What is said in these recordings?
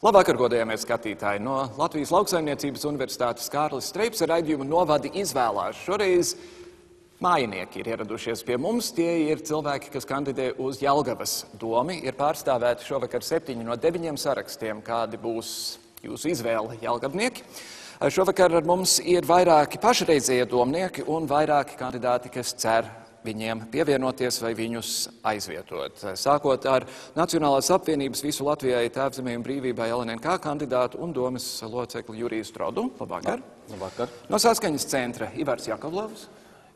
Labvakar, godējamie skatītāji! No Latvijas Lauksaimniecības universitātes Kārlis Streips ar raidījumu Novadi izvēlās. Šoreiz mājinieki ir ieradušies pie mums. Tie ir cilvēki, kas kandidē uz Jelgavas domi. Ir pārstāvēti šovakar 7 no 9 sarakstiem, kādi būs jūsu izvēle jelgavnieki. Šovakar ar mums ir vairāki pašreizējie domnieki un vairāki kandidāti, kas cer viņiem pievienoties vai viņus aizvietot. Sākot ar Nacionālās apvienības visu Latvijai Tēvzemei un brīvībai LNNK kandidātu un domes locekli Juriju Strodu. Labvakar. Labvakar. No Saskaņas centra Ivars Jakovlovs.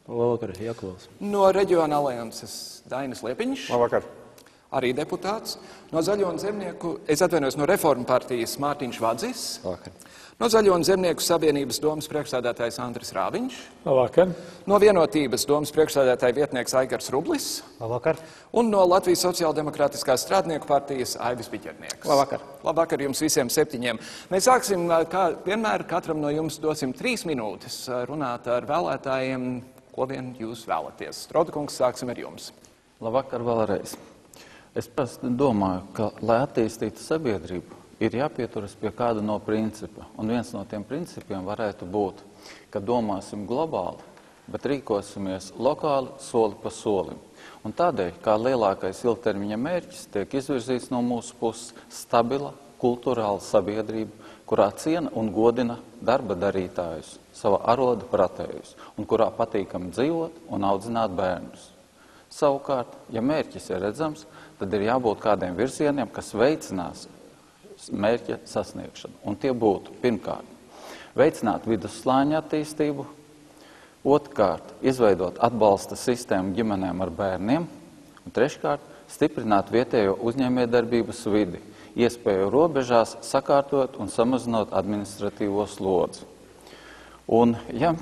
Labvakar, Jakovlovs. No Reģiona alianses Dainis Liepiņš. Labvakar. Arī deputāts. No Zaļo un zemnieku, no Reformu partijas Mārtiņš Vadzis. Labvakar. No Zaļo un zemnieku savienības domes priekšsēdētājs Andris Rāviņš. Labvakar. No Vienotības domes priekšsēdētāja vietnieks Aigars Rublis. Labvakar. Un no Latvijas Sociāldemokrātiskās strādnieku partijas Aivis Piķernieks. Labvakar. Labvakar jums visiem 7. Mēs sāksim, kā vienmēr, katram no jums dosim 3 minūtes runāt ar vēlētājiem, ko vien jūs vēlaties. Strodakungs, sāksim ar jums. Labvakar vēlreiz. Es domāju, ka, lai attīstītu sabiedrību, ir jāpieturas pie kāda no principa. Un viens no tiem principiem varētu būt, ka domāsim globāli, bet rīkosimies lokāli, soli pa solim. Un tādēļ, kā lielākais ilgtermiņa mērķis, tiek izvirzīts no mūsu puses stabila, kulturāla sabiedrība, kurā ciena un godina darba darītājus, sava aroda pratējus, un kurā patīkam dzīvot un audzināt bērnus. Savukārt, ja mērķis ir redzams, tad ir jābūt kādiem virzieniem, kas veicinās mērķa sasniegšanu. Un tie būtu, pirmkārt, veicināt vidusslāņa attīstību, otrkārt, izveidot atbalsta sistēmu ģimenēm ar bērniem, un treškārt, stiprināt vietējo uzņēmējdarbības vidi, iespēju robežās sakārtot un samazinot administratīvo slodzi. Un, ja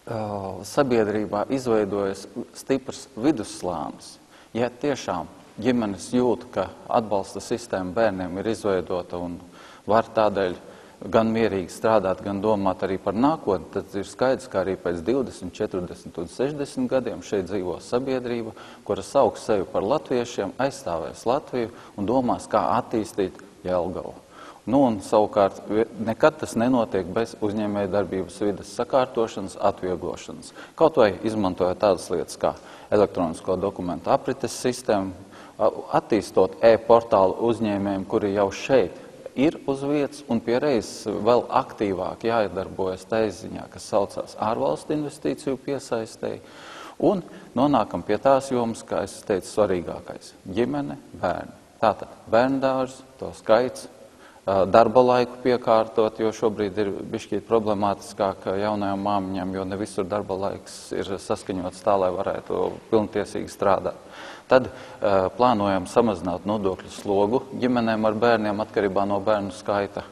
sabiedrībā izveidojas stiprs vidusslānis, ja tiešām ģimenes jūt, ka atbalsta sistēma bērniem ir izveidota un var tādēļ gan mierīgi strādāt, gan domāt arī par nākotni, tad ir skaidrs, ka arī pēc 20, 40 un 60 gadiem šeit dzīvo sabiedrība, kura sauks sevi par latviešiem, aizstāvēs Latviju un domās, kā attīstīt Jelgavu. Nu, un savukārt nekad tas nenotiek bez uzņēmējdarbības vides sakārtošanas, atvieglošanas. Kaut vai izmantojot tādas lietas kā elektronisko dokumentu aprites sistēmu, attīstot e-portālu uzņēmējiem, kuri jau šeit ir uz vietas un pie reizes vēl aktīvāk jāiedarbojas taiziņā, kas saucās ārvalstu investīciju piesaistēji. Un nonākam pie tās jomas, kā es teicu, svarīgākais – ģimene, bērni. Tātad bērndārs, to skaits, darba laiku piekārtot, jo šobrīd ir bišķīt problemātiskāk jaunajām māmiņām, jo ne visur darba laiks ir saskaņots tā, lai varētu pilntiesīgi strādāt. Tad plānojam samazināt nodokļu slogu ģimenēm ar bērniem atkarībā no bērnu skaita,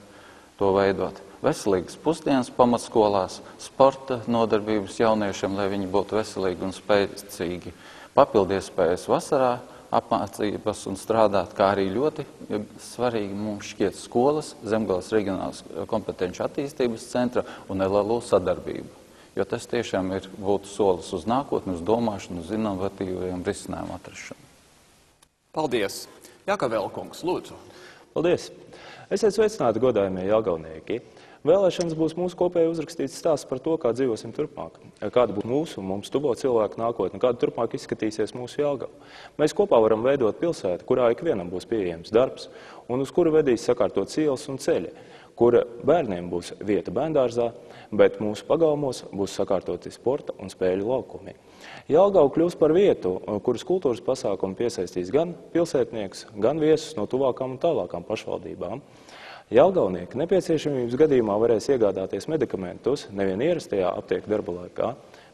to veidot. Veselīgas pusdienas pamatskolās, sporta nodarbības jauniešiem, lai viņi būtu veselīgi un spēcīgi. Papildiespējas vasarā, apmācības un strādāt, kā arī ļoti svarīgi mums šķiet skolas, Zemgales reģionālās kompetenču attīstības centra un LLU sadarbību. Jo tas tiešām būtu solis uz nākotni, uz domāšanu, uz inovatīviem risinājumu atrašanu. Paldies! Jakavēlkungs, lūdzu. Paldies! Esiet sveicināti, godājumie jelgavnieki. Vēlēšanas būs mūsu kopēji uzrakstīts stāsts par to, kā dzīvosim turpmāk. Kāda būs mūsu un mums tuvo cilvēku nākotne, kāda turpmāk izskatīsies mūsu Jelgava. Mēs kopā varam veidot pilsētu, kurā ikvienam būs pieejams darbs un uz kuru vedīs sakārtot ielas un ceļi, kura bērniem būs vieta bērndārzā, bet mūsu pagalmos būs sakārtoti sporta un spēļu laukumi. Jelgava kļūs par vietu, kuras kultūras pasākumu piesaistīs gan pilsētnieks, gan viesus no tuvākām un tālākām pašvaldībām. Jelgavnieki nepieciešamības gadījumā varēs iegādāties medikamentus nevien ierastajā aptieku darba laikā,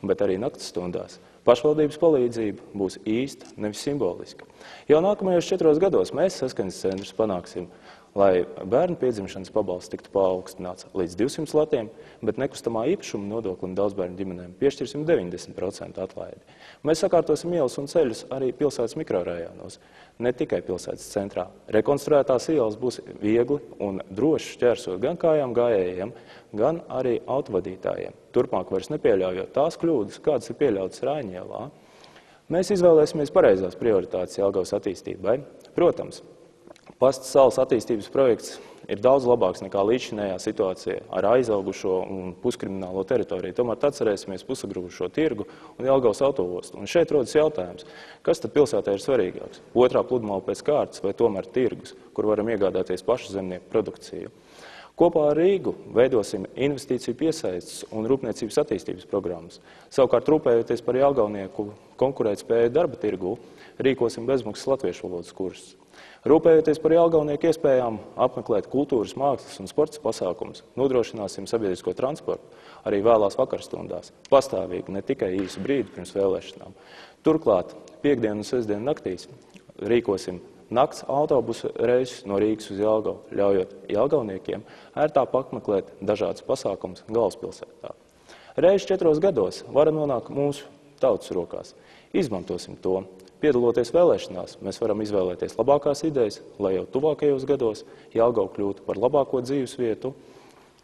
bet arī naktas stundās. Pašvaldības palīdzība būs īsta, nevis simboliska. Jau nākamajos 4 gados mēs Saskaņas centrs panāksim, lai bērnu piedzimšanas pabalsts tiktu paaugstināts līdz 200 latiem, bet nekustamā īpašuma nodoklim daudzbērnu ģimenēm piešķirsim 90% atlaidi. Mēs sakārtosim ielas un ceļus arī pilsētas mikrorajonos, ne tikai pilsētas centrā. Rekonstruētās ielas būs viegli un droši šķērsot gan kājām gājējiem, gan arī autovadītājiem. Turpmāk vairs nepieļaujot tās kļūdas, kādas ir pieļautas Raiņielā. Mēs izvēlēsimies pareizās prioritātes Jelgavas attīstībai. Protams, Pastas salas attīstības projekts ir daudz labāks nekā līdzinējā situācija ar aizaugušo un puskriminālo teritoriju. Tomēr atcerēsimies pusagruvušo tirgu un Jelgavas autoostu. Un šeit rodas jautājums, kas tad pilsētā ir svarīgāks? Otrā pludmale pēc kārtas vai tomēr tirgus, kur varam iegādāties pašu zemnieku produkciju? Kopā ar Rīgu veidosim investīciju piesaistes un rūpniecības attīstības programmas. Savukārt, rūpējoties par jelgavnieku konkurētspēju darba tirgū, rīkosim bezmaksas latviešu valodas kursus. Rūpējoties par jelgavnieku iespējām apmeklēt kultūras, mākslas un sports pasākumus, nodrošināsim sabiedrisko transportu arī vēlās vakarstundās, pastāvīgi, ne tikai īsu brīdi pirms vēlēšanām. Turklāt, piekdienu un sestdienu naktīs rīkosim nakts autobusu reisus no Rīgas uz Jelgavu, ļaujot jelgavniekiem ērtāk apmeklēt dažādas pasākumus galvaspilsētā. Reiz 4 gados vara nonāk mūsu tautas rokās. Izmantosim to. Piedaloties vēlēšanās, mēs varam izvēlēties labākās idejas, lai jau tuvākajos gados Jelgava kļūtu par labāko dzīves vietu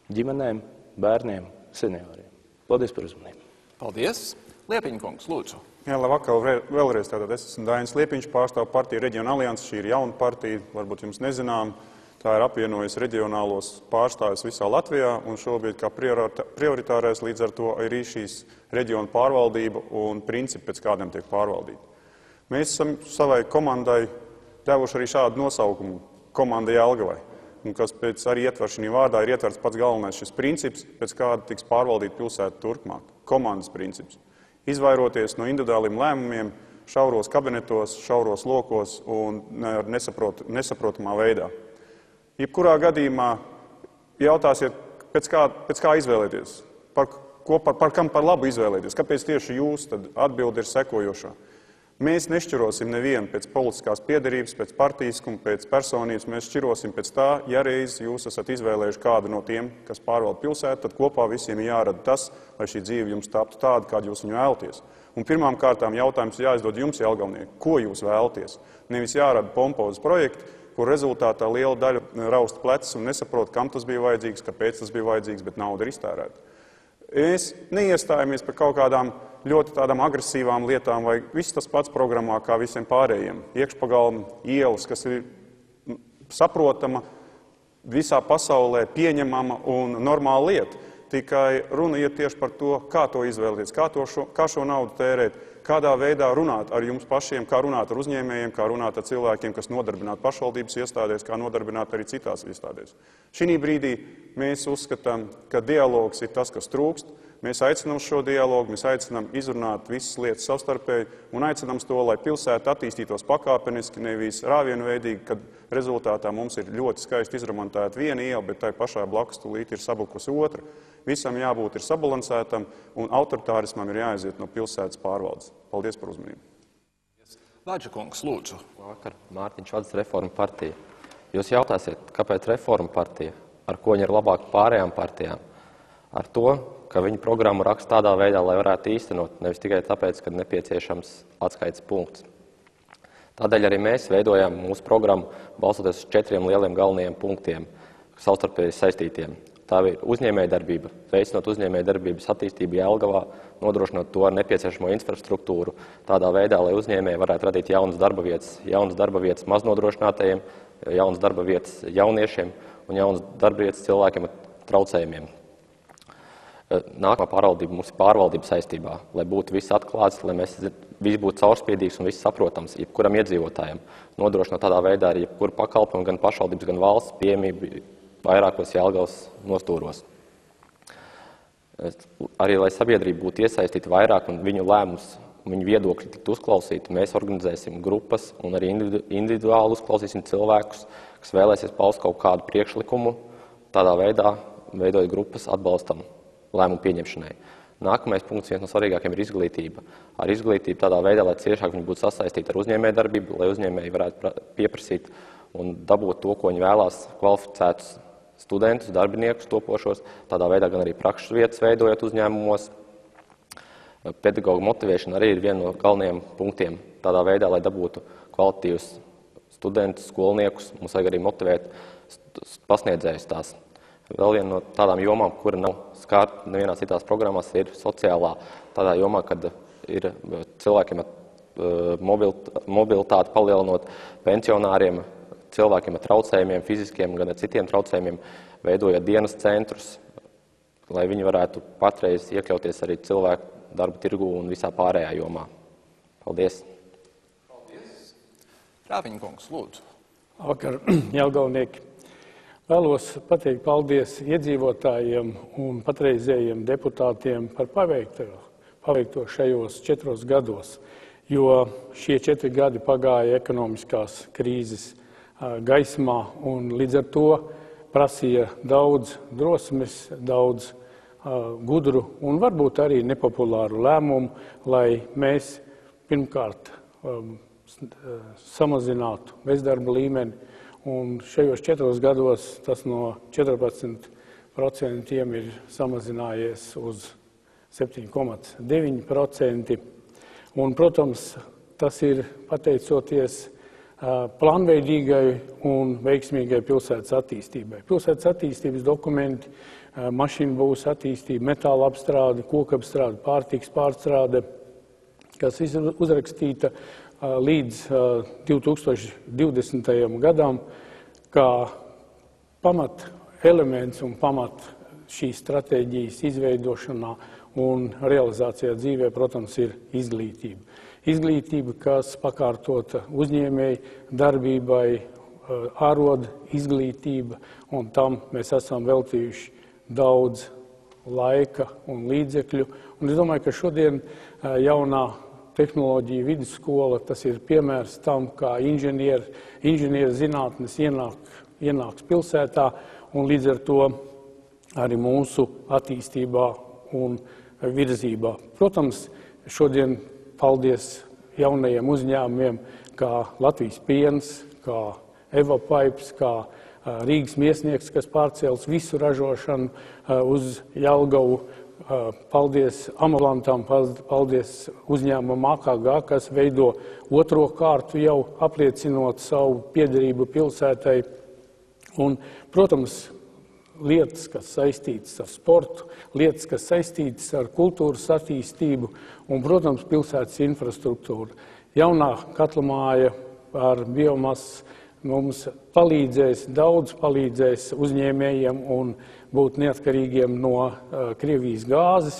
ģimenēm, bērniem, senioriem. Paldies par uzmanību. Paldies. Liepiņa kungs, lūdzu. Jā, labvakar vēlreiz. Tātad es esmu Dainis Liepiņš, pārstāvu partiju Reģiona alianses. Šī ir jauna partija, varbūt jums nezinām. Tā ir apvienojusi reģionālos pārstāvjus visā Latvijā, un šobrīd kā prioritārais līdz ar to ir šīs reģiona pārvaldība un principi, pēc kādiem tiek pārvaldīti. Mēs esam savai komandai devuši arī šādu nosaukumu – komanda Jelgavai, un kas pēc arī ietver šī vārdā ir ietverts pats galvenais šis princips, pēc kāda tiks pārvaldīt pilsētu turpmāk – komandas princips. Izvairoties no individuāliem lēmumiem, šauros kabinetos, šauros lokos un nesaprotamā veidā. Jebkurā gadījumā jautāsiet, pēc kā izvēlēties, par kam par labu izvēlēties, kāpēc tieši jūs, tad atbilde ir sekojošā. Mēs nešķirosim nevienu pēc politiskās piederības, pēc partijiskuma, pēc personības, mēs šķirosim pēc tā, ja reiz jūs esat izvēlējuši kādu no tiem, kas pārvalda pilsētu, tad kopā visiem jārada tas, lai šī dzīve jums taptu tāda, kādu jūs viņu vēlaties. Un pirmām kārtām jautājums jāizdod jums, jelgavnieki, ko jūs vēlaties. Nevis jārada pompozi projekti, kur rezultātā liela daļa raust plecas un nesaprot, kam tas bija vajadzīgs, kāpēc tas bija vajadzīgs, bet nauda ir iztērēta. Mēs neiestājamies par kaut kādām ļoti tādām agresīvām lietām vai viss tas pats programmā kā visiem pārējiem. Iekšpagalma, ielas, kas ir saprotama, visā pasaulē pieņemama un normāla lieta. Tikai runa iet tieši par to, kā to izvēlēties, kā šo naudu tērēt, kādā veidā runāt ar jums pašiem, kā runāt ar uzņēmējiem, kā runāt ar cilvēkiem, kas nodarbināti pašvaldības iestādēs, kā nodarbināti arī citās iestādēs. Šī brīdī mēs uzskatām, ka dialogs ir tas, kas trūkst. Mēs aicinām šo dialogu, mēs aicinām izrunāt visas lietas savstarpēji un aicinām to, lai pilsēta attīstītos pakāpeniski, nevis rāvienveidīgi, kad rezultātā mums ir ļoti skaisti izremontēta viena iela, bet tai pašā blakus tūlīt ir sabrukusi otra. Visam jābūt ir sabalansētam un autoritārismam ir jāaiziet no pilsētas pārvaldes. Paldies par uzmanību. Vāģa kungs, lūdzu. Vakar Mārtiņš Vads, Reforma partija. Jūs jautāsiet, kāpēc Reforma partija? Ar ko viņi ir labāk pārējām partijām? Ar to, ka viņu programmu raksta tādā veidā, lai varētu īstenot, nevis tikai tāpēc, ka nepieciešams atskaites punkts. Tādēļ arī mēs veidojām mūsu programmu balstoties uz 4 lieliem galvenajiem punktiem, savstarpēji saistītiem. Tā ir uzņēmējdarbība, veicinot uzņēmējdarbības attīstību Jelgavā, nodrošinot to ar nepieciešamo infrastruktūru, tādā veidā, lai uzņēmēji varētu radīt jaunas darba vietas maznodrošinātajiem, jaunas darba vietas jauniešiem un jaunas darba vietas cilvēkiem ar traucējumiem. Nākamā pārvaldība mums ir pārvaldība saistībā, lai būtu viss atklāts, lai viss būtu caurspīdīgs un viss saprotams jebkuram iedzīvotājiem. Nodrošinot tādā veidā arī jebkuru pakalpojumu, gan pašvaldības, gan valsts pieejamību vairākos Jelgavas nostūros. Arī, lai sabiedrība būtu iesaistīta vairāk un viņu lēmums, viņu viedokļi tiktu uzklausīti, mēs organizēsim grupas un arī individuāli uzklausīsim cilvēkus, kas vēlēsies paust kaut kādu priekšlikumu, tādā veidā veidojot grupas atbalstam lēmumu pieņemšanai. Nākamais punkts, viens no svarīgākiem, ir izglītība. Ar izglītību tādā veidā, lai ciešāk viņi būtu sasaistīti ar uzņēmējdarbību, lai uzņēmēji varētu pieprasīt un dabūt to, ko viņi vēlās, kvalificētus studentus, darbiniekus topošos, tādā veidā gan arī prakšas vietas veidojot uzņēmumos. Pedagogu motivēšana arī ir viena no galvenajiem punktiem. Tādā veidā, lai dabūtu kvalitatīvus studentus, skolniekus, mums vajag arī motivēt pasniedzējus tās. Vēl viena no tādām jomām, kura nav skārta nevienās citās programmās, ir sociālā tādā jomā, kad ir cilvēkiem ar mobilitāti palielinot pensionāriem, cilvēkiem ar traucējumiem, fiziskiem, gan ar citiem traucējumiem, veidojot dienas centrus, lai viņi varētu patreiz iekļauties arī cilvēku darba tirgu un visā pārējā jomā. Paldies! Paldies! Rāviņa kungs, lūdzu. Vakar, Jelgavnieki. Vēlos pateikt paldies iedzīvotājiem un patreizējiem deputātiem par paveikto šajos 4 gados, jo šie 4 gadi pagāja ekonomiskās krīzes gaismā un līdz ar to prasīja daudz drosmes, daudz gudru un varbūt arī nepopulāru lēmumu, lai mēs pirmkārt samazinātu bezdarba līmeni. Un šajos 4 gados tas no 14% ir samazinājies uz 7,9%. Un, protams, tas ir pateicoties plānveidīgai un veiksmīgai pilsētas attīstībai. Pilsētas attīstības dokumenti, mašīnu būs attīstība, metāla apstrāde, kokapstrāde, pārtikas pārstrāde, kas uzrakstīta līdz 2020. gadam, kā pamat elements un pamat šīs stratēģijas izveidošanā un realizācijā dzīvē, protams, ir izglītība. Izglītība, kas pakārtota uzņēmēji darbībai, āroda izglītība, un tam mēs esam veltījuši daudz laika un līdzekļu. Un es domāju, ka šodien jaunā tehnoloģija vidusskola, tas ir piemērs tam, kā inženieru zinātnes ienāks pilsētā un līdz ar to arī mūsu attīstībā un virzībā. Protams, šodien paldies jaunajiem uzņēmumiem, kā Latvijas piens, kā Evapipes, kā Rīgas miesnieks, kas pārcēls visu ražošanu uz Jelgavu. Paldies Amalantam, paldies uzņēmumam AKG, kas veido 2. kārtu jau apliecinot savu piederību pilsētai. Un, protams, lietas, kas saistītas ar sportu, lietas, kas saistītas ar kultūras attīstību un, protams, pilsētas infrastruktūru. Jaunā katlamāja ar biomasu mums daudz palīdzēs uzņēmējiem un būt neatkarīgiem no Krievijas gāzes,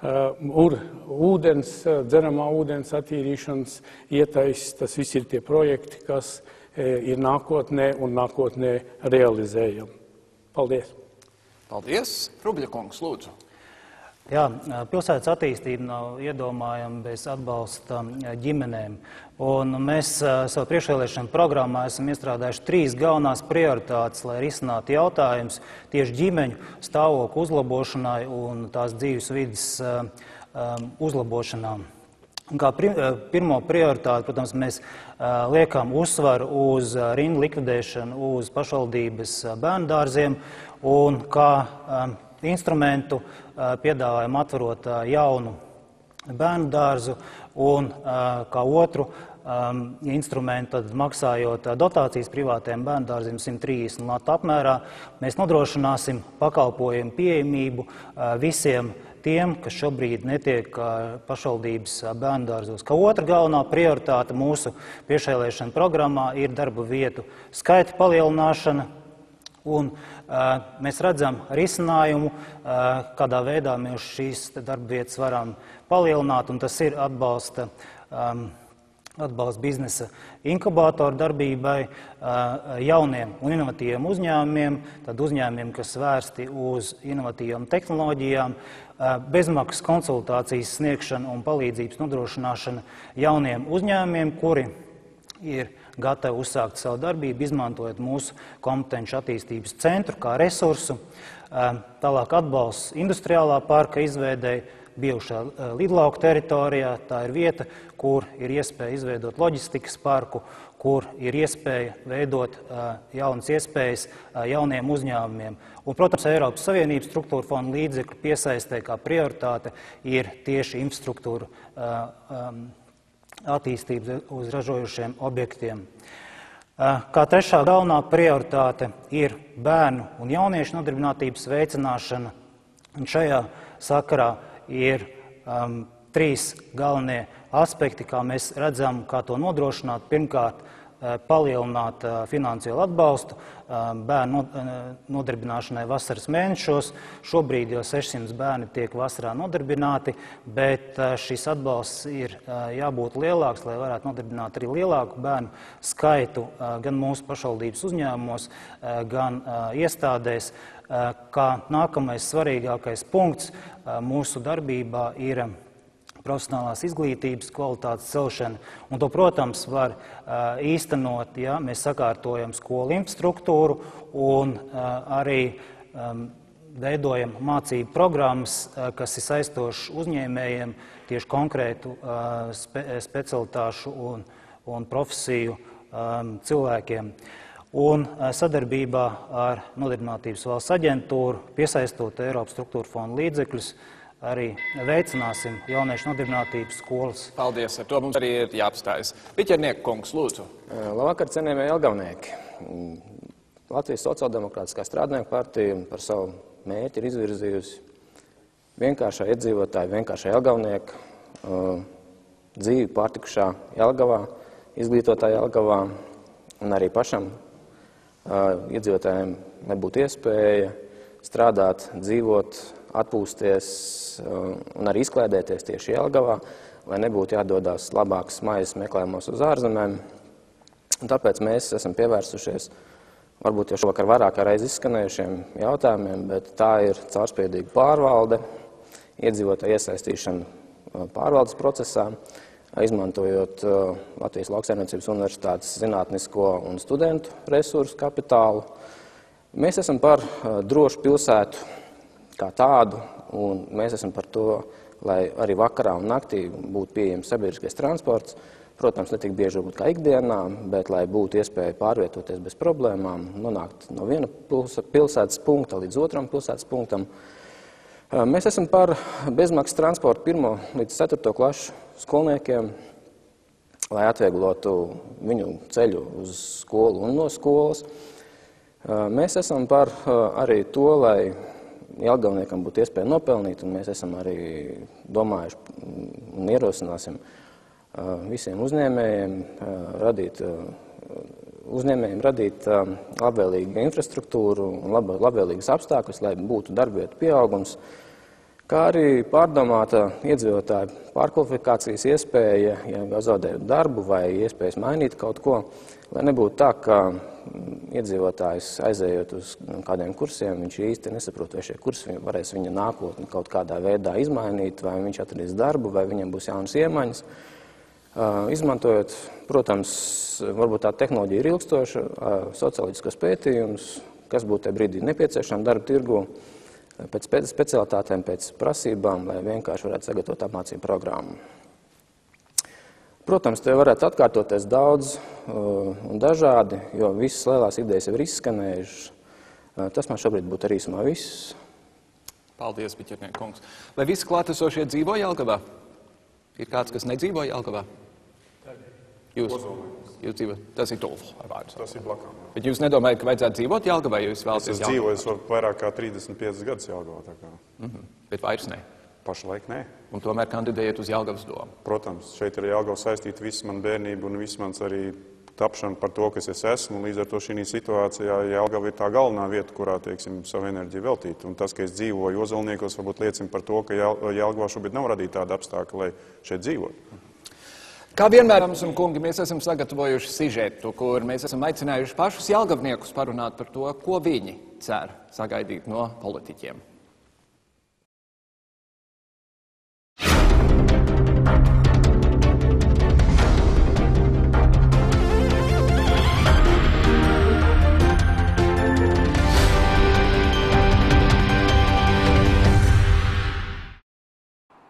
ūdens, dzeramā ūdens attīrīšanas ietais. Tas viss ir tie projekti, kas ir nākotnē un nākotnē realizējami. Paldies! Paldies! Rubļa kungs, lūdzu! Jā, pilsētas attīstība nav iedomājama bez atbalsta ģimenēm. Un mēs savu priekšvēlēšanu programmā esam iestrādājuši 3 galvenās prioritātes, lai risinātu jautājumus tieši ģimeņu stāvokļu uzlabošanai un tās dzīves vides uzlabošanā. Kā pirmo prioritāti, protams, mēs liekam uzsvaru uz rindu likvidēšanu uz pašvaldības bērndārziem un kā instrumentu piedāvājam atverot jaunu bērnu dārzu un kā otru instrumentu, tad maksājot dotācijas privātiem bērnu dārziem 130 latu apmērā, mēs nodrošināsim pakalpojumu pieejamību visiem tiem, kas šobrīd netiek pašvaldības bērnu dārzos. Kā otra galvenā prioritāte mūsu priekšvēlēšana programmā ir darba vietu skaita palielināšana. Un mēs redzam risinājumu, kādā veidā mēs šīs darba vietas varam palielināt, un tas ir atbalsta biznesa inkubātoru darbībai jauniem un inovatīviem uzņēmumiem, tad uzņēmumiem, kas vērsti uz inovatīvām tehnoloģijām, bezmaksas konsultācijas sniegšana un palīdzības nodrošināšana jauniem uzņēmumiem, kuri ir gatavi uzsākt savu darbību, izmantojot mūsu kompetenci attīstības centru kā resursu. Tālāk atbalsts industriālā parka izveidei bijušā lidlauka teritorijā. Tā ir vieta, kur ir iespēja izveidot loģistikas parku, kur ir iespēja veidot jaunas iespējas jauniem uzņēmumiem. Un, protams, Eiropas Savienības struktūra fonda līdzekļu piesaistē kā prioritāte ir tieši infrastruktūra attīstība uz ražojušiem objektiem. Kā trešā galvenā prioritāte ir bērnu un jauniešu nodarbinātības veicināšana. Un šajā sakarā ir 3 galvenie aspekti, kā mēs redzam, kā to nodrošināt. Pirmkārt, palielināt finansiālu atbalstu bērnu nodarbināšanai vasaras mēnešos. Šobrīd jau 600 bērni tiek vasarā nodarbināti, bet šis atbalsts ir jābūt lielāks, lai varētu nodarbināt arī lielāku bērnu skaitu gan mūsu pašvaldības uzņēmumos, gan iestādēs. Kā nākamais svarīgākais punkts mūsu darbībā ir profesionālās izglītības kvalitātes celšana. Un to, protams, var īstenot, ja mēs sakārtojam skolu infrastruktūru un arī veidojam mācību programmas, kas ir saistošas uzņēmējiem tieši konkrētu specialitāšu un profesiju cilvēkiem. Un sadarbībā ar Nodarbinātības valsts aģentūru, piesaistot Eiropas struktūra fonda līdzekļus, arī veicināsim jauniešu nodarbinātības skolas. Paldies, ar to mums arī ir jāapstājas. Piķernieku kungs, lūdzu. Labvakar, cienījamie jelgavnieki. Latvijas sociāldemokrātiskā strādnieku partija par savu mērķi ir izvirzījusi vienkāršā iedzīvotāja, vienkāršā jelgavnieka dzīvi pārtikušā Jelgavā, izglītotā Jelgavā, un arī pašam iedzīvotājiem nebūtu iespēja strādāt, dzīvot, atpūsties un arī izklēdēties tieši Jelgavā, lai nebūtu jādodās labākas mājas meklējumos uz ārzemēm. Un tāpēc mēs esam pievērsušies, varbūt jau šovakar vairākā reize izskanējušiem jautājumiem, bet tā ir caurspīdīga pārvalde, iedzīvotāju iesaistīšana pārvaldes procesā, izmantojot Latvijas Lauksaimniecības universitātes zinātnisko un studentu resursu kapitālu. Mēs esam par drošu pilsētu kā tādu, un mēs esam par to, lai arī vakarā un naktī būtu pieejams sabiedriskais transports. Protams, ne tik bieži varbūt kā ikdienā, bet lai būtu iespēja pārvietoties bez problēmām, nonākt no viena pilsētas punkta līdz otram pilsētas punktam. Mēs esam par bezmaksas transportu 1. līdz 4. klašu skolniekiem, lai atvieglotu viņu ceļu uz skolu un no skolas. Mēs esam par arī to, lai jelgavniekam būtu iespēja nopelnīt, un mēs esam arī domājuši un ierosināsim visiem uzņēmējiem radīt labvēlīgu infrastruktūru un labvēlīgus apstākļus, lai būtu darbvietu pieaugums, kā arī pārdomāta iedzīvotāju pārkvalifikācijas iespēja, ja zaudē darbu vai iespējas mainīt kaut ko, lai nebūtu tā, ka iedzīvotājs aizējot uz kādiem kursiem, viņš īsti nesaprot, vai šie kursi varēs viņa nākotni kaut kādā veidā izmainīt, vai viņš atradīs darbu, vai viņam būs jaunas iemaņas. Izmantojot, protams, varbūt tā tehnoloģija ir ilgstoša, socioloģiskos pētījumus, kas būtu tajā brīdī nepieciešama darba tirgu, pēc specialitātēm, pēc prasībām, lai vienkārši varētu sagatavot apmācību programmu. Protams, te varētu atkārtoties daudz un dažādi, jo visas lielās idejas jau ir izskanējušas. Tas man šobrīd būtu arī no viss. Paldies, Piķernieku kungs. Vai visi klātesošie dzīvo Jelgavā? Ir kāds, kas nedzīvo Jelgavā? Jūs dzīvot? Tas ir tuvu ar vārdu. Tas ir blakām. Bet jūs nedomājat, ka vajadzētu dzīvot Jelgavā, jo jūs vēlaties Es dzīvoju vairāk kā 35 gadus Jelgavā. Bet vairs ne. Pašlaik nē. Un tomēr kandidējat uz Jelgavas domu. Protams, šeit ir Jelgava saistīta visa man bērnība un viss mans arī tapšana par to, kas es esmu. Līdz ar to šī situācijā Jelgava ir tā galvenā vieta, kurā, teiksim, savu enerģiju veltīt. Un tas, ka es dzīvoju Ozolniekos, varbūt liecina par to, ka Jelgavā šobrīd nav radīta tāda apstākļa, lai šeit dzīvotu. Kā vienmēr, dāmas un kungi, mēs esam sagatavojuši sižetu, kur mēs esam aicinājuši pašus jelgavniekus parunāt par to, ko viņi cer sagaidīt no politiķiem.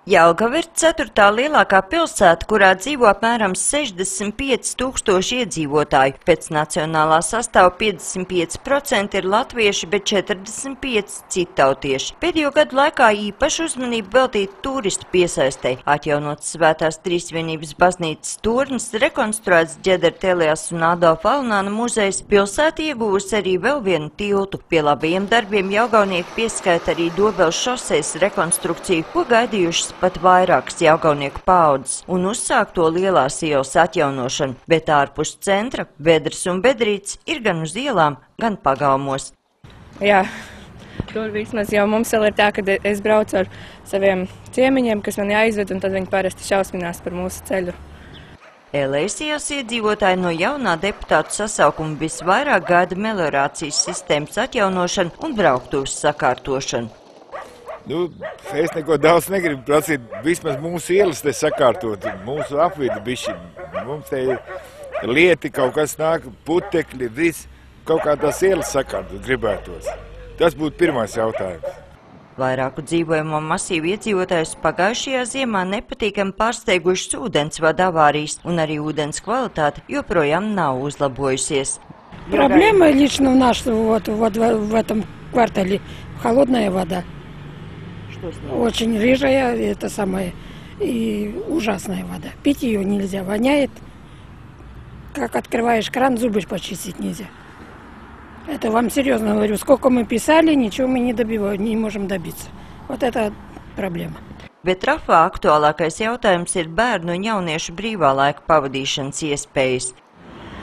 Jelgava ir 4. lielākā pilsēta, kurā dzīvo apmēram 65 000 iedzīvotāju. Pēc nacionālā sastāva 55% ir latvieši, bet 45% citautieši. Pēdējo gadu laikā īpašu uzmanību veltīt turistu piesaistei. Atjaunots Svētās Trīsvienības baznīcas turnis, rekonstruēts Ģederta Elijasa un Adolfa Alnāna muzejs, pilsēta ieguvusi arī vēl vienu tiltu. Pie labajiem darbiem jelgavnieki pieskaita arī Dobeles šosejas rekonstrukciju, ko gaidījušas pat vairākas Jelgavnieku paaudzes un uzsākt to lielās ielas atjaunošanu, bet ārpus centra Bedres un Bedrītes ir gan uz ielām, gan pagalmos. Jā, tur vismaz jau mums vēl ir tā, ka es braucu ar saviem ciemiņiem, kas man jāizved, un tad viņi parasti šausminās par mūsu ceļu. Eleisijas iedzīvotāji no jaunā deputātu sasaukuma visvairāk gaida meliorācijas sistēmas atjaunošanu un brauktuves sakārtošanu. Es neko daudz negribu prasīt, vismaz mūsu ielas te sakārtot, mūsu apvidu bišķi. Mums te lieti, kaut kas nāk, putekļi, viss, kaut kā tās ielas sakārtot gribētos. Tas būtu pirmais jautājums. Vairāku dzīvojamo masīvu iedzīvotājus pagājušajā ziemā nepatīkami pārsteigušas ūdensvada avārijas, un arī ūdens kvalitāte joprojām nav uzlabojusies. Проблема лично у нас вот в этом квартале холодная вода. Очень рыжая, это самое, и ужасная вода. Пить ее нельзя, воняет. Как открываешь кран, зубы почистить нельзя. Это вам серьезно говорю. Сколько мы писали, ничего мы не можем добиться. Вот это проблема. Bet Rafā aktuālākais jautājums ir bērnu un jauniešu brīvā laika pavadīšanas iespējas.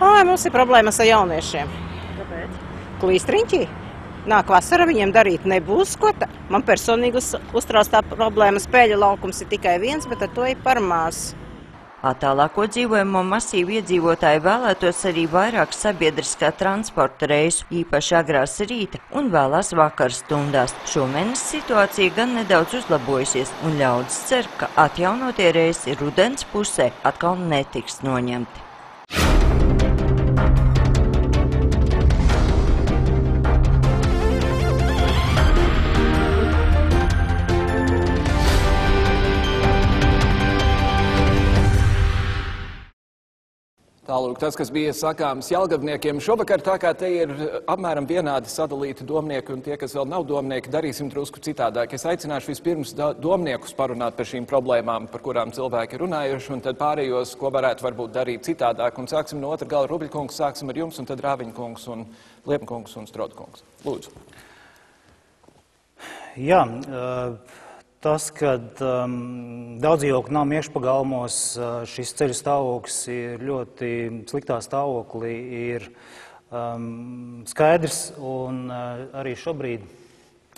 Mums ir problēmas ar jauniešiem. Kāpēc? Klīstriņķi. Nāk vasara, viņiem darīt nebūs ko. Man personīgi uztrauc tā problēma. Spēļu laukums ir tikai viens, bet ar to ir par maz. Attālāko dzīvojamo masīvu iedzīvotāji vēlētos arī vairāk sabiedriskā transporta reisu, īpaši agrās rīta un vēlās vakara stundās. Šomēnes situācija gan nedaudz uzlabojusies, un ļaudis cer, ka atjaunotie reisi rudens pusē atkal netiks noņemti. Tālūk, tas, kas bija sakāms jelgavniekiem šovakar, tā kā te ir apmēram vienādi sadalīti domnieki un tie, kas vēl nav domnieki, darīsim drusku citādāk. Es aicināšu vispirms domniekus parunāt par šīm problēmām, par kurām cilvēki ir runājuši, un tad pārējos, ko varētu varbūt darīt citādāk. Un sāksim no otra gala. Rubļkungs, sāksim ar jums, un tad Rāviņkungs un Liepnkungs un Strodkungs. Lūdzu. Jā, tas, kad daudzdzīvokļu namu iekšpagalmos šis ceļu stāvoklis ir ļoti sliktā stāvoklī, ir skaidrs, un arī šobrīd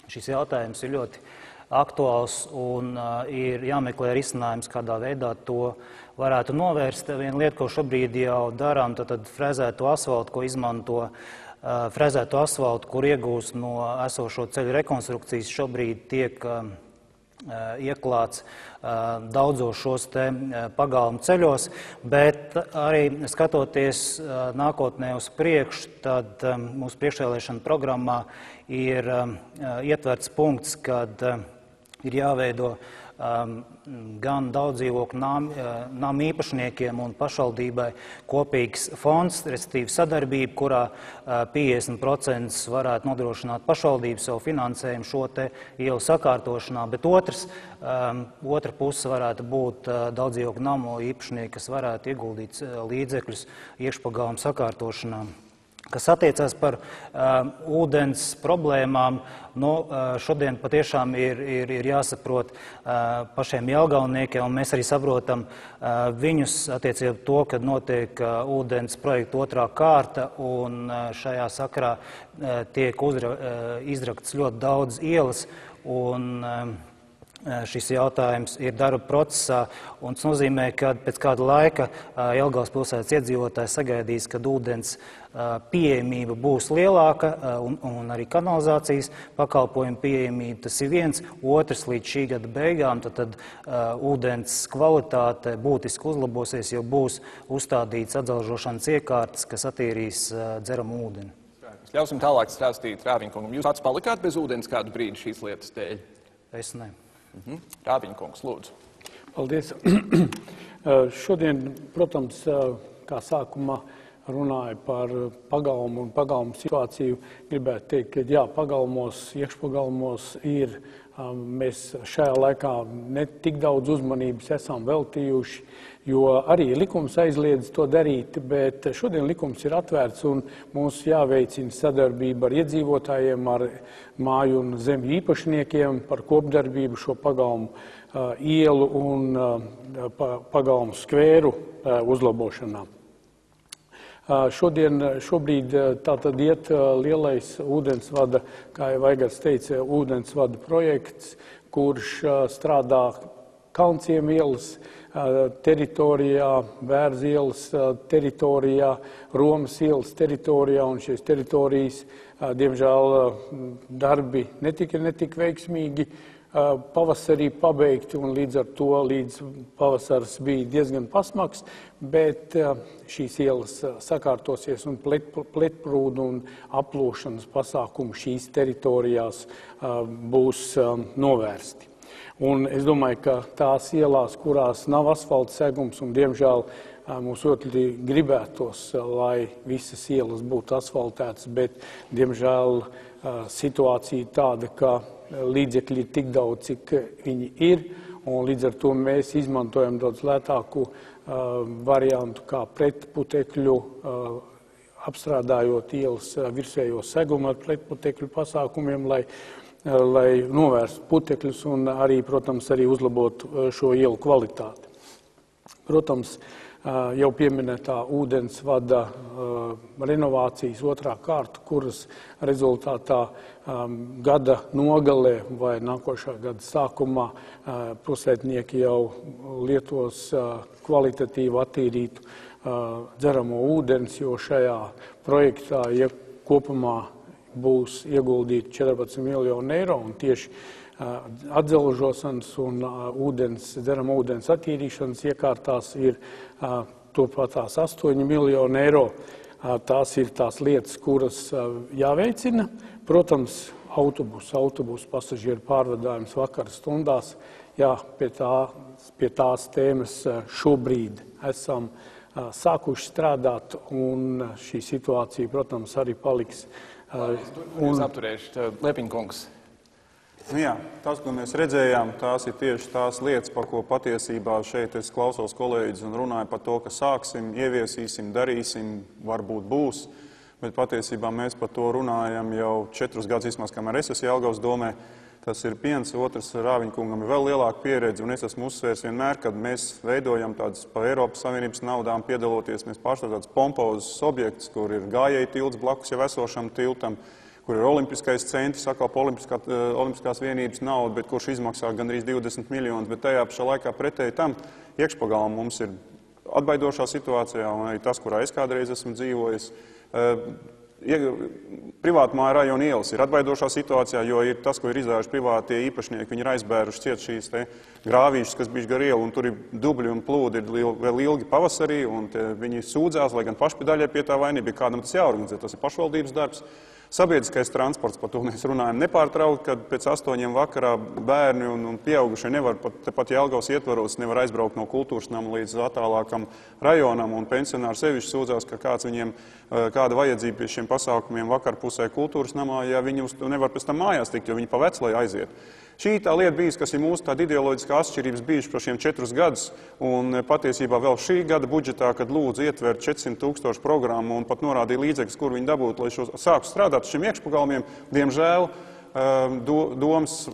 šis jautājums ir ļoti aktuāls un ir jāmeklē risinājums, kādā veidā to varētu novērst. Viena lieta, ko šobrīd jau darām, tad frezēto asfaltu, ko izmanto frezēto asfaltu, kur iegūst no esošo ceļu rekonstrukcijas, šobrīd tiek ieklāts daudzos šos te pagalmu ceļos, bet arī skatoties nākotnē uz priekšu, tad mūsu priekšvēlēšana programmā ir ietverts punkts, kad ir jāveido gan daudzdzīvokļu namu īpašniekiem un pašvaldībai kopīgs fonds, respektīvi sadarbība, kurā 50% varētu nodrošināt pašvaldību savu finansējumu šo te ielu sakārtošanā, bet otra puse varētu būt daudzdzīvokļu namu īpašnieki, kas varētu ieguldīt līdzekļus iekšpagalmu sakārtošanā. Kas attiecās par ūdens problēmām, šodien patiešām ir jāsaprot pašiem jelgavniekiem, un mēs arī saprotam viņus attiecībā to, kad notiek ūdens projekta otrā kārta, un šajā sakarā tiek izrakts ļoti daudz ielas, un šis jautājums ir darba procesā, un tas nozīmē, ka pēc kāda laika Jelgavas pilsētas iedzīvotāji sagaidīs, kad ūdens pieejamība būs lielāka un arī kanalizācijas pakalpojumu pieejamība. Tas ir viens. Otrs, līdz šī gada beigām, tad ūdens kvalitāte būtiski uzlabosies, jo būs uzstādīts atzelžošanas iekārtas, kas attīrīs dzeramu ūdeni. Ļausim tālāk stāstīt Rāviņkungam. Jūs pats palikāt bez ūdens kādu brīdi šīs lietas dēļ? Es ne. Rāviņkungs, lūdzu. Paldies. Šodien, protams, kā sākumā runāja par pagalmu un pagalmu situāciju, gribētu teikt, ka jā, pagalmos, iekšpagalmos ir, mēs šajā laikā ne tik daudz uzmanības esam veltījuši, jo arī likums aizliedz to darīt, bet šodien likums ir atvērts un mums jāveicina sadarbība ar iedzīvotājiem, ar māju un zemju īpašniekiem par kopdarbību šo pagalmu ielu un pagalmu skvēru uzlabošanā. Šobrīd tātad iet lielais ūdensvada, kā jau Vaigars teica, ūdensvada projekts, kurš strādā Kalnciem ielas teritorijā, Bērza ielas teritorijā, Romas ielas teritorijā, un šīs teritorijas, diemžēl, darbi netika veiksmīgi pavasarī pabeigti, un līdz ar to līdz pavasars bija diezgan pasmaks, bet šīs ielas sakārtosies un pletprūdu un aplūšanas pasākumu šīs teritorijās būs novērsti. Un es domāju, ka tās ielās, kurās nav asfalta segums, un diemžēl mums ļoti gribētos, lai visas ielas būtu asfaltētas, bet diemžēl situācija tāda, ka līdzekļi ir tik daudz, cik viņi ir, un līdz ar to mēs izmantojam daudz lētāku variantu kā pretputekļu, apstrādājot ielas virsējo segumu ar pretputekļu pasākumiem, lai novērstu putekļus un arī, protams, arī uzlabotu šo ielu kvalitāti. Protams, jau pieminētā ūdensvada renovācijas otrā kārta, kuras rezultātā gada nogalē vai nākošā gada sākumā pilsētnieki jau lietos kvalitatīvi attīrītu dzeramo ūdens, jo šajā projektā, ja kopumā būs ieguldīti 14 miljoni eiro un tieši atdzelžošanas un dzerama ūdens attīrīšanas iekārtās ir turpatās 8 miljoni eiro. Tās ir tās lietas, kuras jāveicina. Protams, autobusu pasažieru pārvadājums vakara stundās. Jā, pie tās tēmas šobrīd esam sākuši strādāt, un šī situācija, protams, arī paliks. Apturēšu, Liepiņkungs. Jā, tas, ko mēs redzējām, tās ir tieši tās lietas, par ko patiesībā šeit es klausos kolēģis un runāju par to, ka sāksim, ieviesīsim, darīsim, varbūt būs, bet patiesībā mēs par to runājam jau 4 gadus, vismaz, kamēr es esmu Jelgavas domē. Tas ir viens, otrs Rāviņkungam ir vēl lielāka pieredze, un es esmu uzsvērs vienmēr, kad mēs veidojam tādas pa Eiropas Savienības naudām piedaloties, mēs pārstāvam tāds pompozes objekts, kur ir gājēju tilts blakus jau esošam tiltam, kur ir olimpiskais centrs, atkal olimpiskās vienības nauda, bet kurš izmaksā gandrīz 20 miljonus, bet tajā pašā laikā pretēji tam iekšpagalma mums ir atbaidošā situācijā, un arī tas, kurā es kādreiz esmu dzīvojis. Privātmāju rajona ielas ir atbaidošā situācijā, jo ir tas, ko ir izdājuši privātie īpašnieki, viņi ir aizbēruši ciet šīs grāvīšas, kas bijuši gar ielu, un tur ir dubļi un plūdi vēl ilgi pavasarī, un viņi sūdzās, lai gan paši pie daļai pie tā vainība, ja kādam tas jāorganizē, tas ir pašvaldības darbs. Sabiedriskais transports, par to mēs runājam nepārtraukt, kad pēc 8 vakarā bērni un pieaugušie nevar pat Jelgavas ietvaros, nevar aizbraukt no kultūras nama līdz attālākam rajonam, un pensionāri sevišķi sūdzās, ka kāda vajadzība pie šiem pasākumiem vakarpusē kultūras namā, ja viņi nevar pēc tam mājās tikt, jo viņi pa Veclai aiziet. Šī tā lieta bijis, kas ir mūsu tāda ideoloģiskā atšķirības bijuši par šiem 4 gadus, un patiesībā vēl šī gada budžetā, kad lūdzu ietvērt 400 000 programmu un pat norādīja līdzekļus, kur viņi dabūtu, lai sāku strādāt šiem iekšpagalmiem, diemžēl domas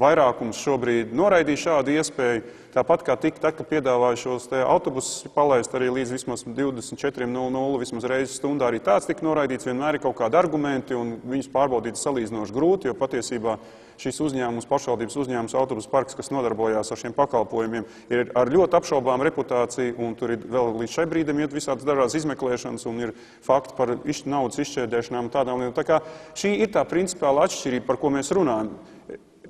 vairākums šobrīd noraidīja šādu iespēju. Tāpat kā tad, kad piedāvāja šos autobusus palaist arī līdz vismaz 24:00, vismaz reizes stundā, arī tāds tika noraidīts, vienmēr ir kaut kādi argumenti, un viņus pārbaudīt salīdzinoši grūti, jo patiesībā šis uzņēmums, pašvaldības uzņēmums, autobusu parks, kas nodarbojās ar šiem pakalpojumiem, ir ar ļoti apšaubām reputāciju, un tur ir vēl līdz šai brīdim iet visādas dažādas izmeklēšanas, un ir fakti par naudas izšķērdēšanām un tādām lietām. Tā kā šī ir tā principāla atšķirība, par ko mēs runājam.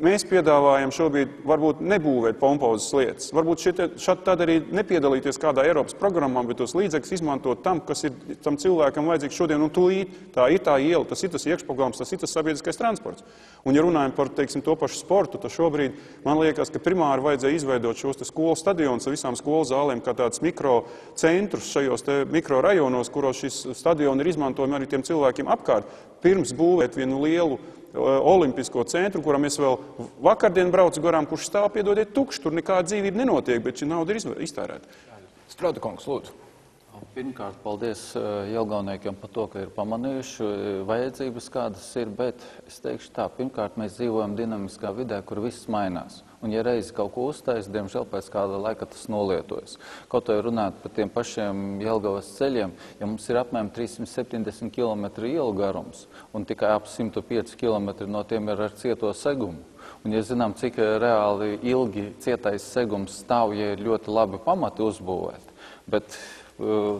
mēs piedāvājam šobrīd varbūt nebūvēt pompozas lietas. Varbūt šādi tad arī nepiedalīties kādā Eiropas programmā, bet tos līdzekļus izmantot tam, kas ir tam cilvēkam vajadzīgs šodien un tūlīt. Tā ir tā iela, tas ir tas iekšpagalms, tas ir tas sabiedriskais transports. Un ja runājam par, teiksim, to pašu sportu, tad šobrīd man liekas, ka primāri vajadzēja izveidot šos skolu stadionus ar visām skolu zālēm kā tāds mikrocentrus šajos mikro rajonos, kuros šis stadioni ir izmantojami arī tiem cilvēkiem apkārt, pirms būvēt vienu lielu olimpisko centru, kuram es vēl vakardien braucu garām, kurš stāv, piedodiet, tukšs, tur nekāda dzīvība nenotiek, bet šī nauda ir iztērēta. Strauda kungs, lūdzu. Pirmkārt, paldies Jelgavniekiem par to, ka ir pamanījuši vajadzības, kādas ir, bet es teikšu tā, pirmkārt, mēs dzīvojam dinamiskā vidē, kur viss mainās. Un ja reizi kaut ko uztais, diemžēl pēc kāda laika tas nolietojas. Kaut vai runāt par tiem pašiem Jelgavas ceļiem, ja mums ir apmēram 370 km ielu garums, un tikai ap 105 km no tiem ir ar cieto segumu. Un ja zinām, cik reāli ilgi cietais segums stāv, ja ir ļoti labi pamati uzbūvēt, bet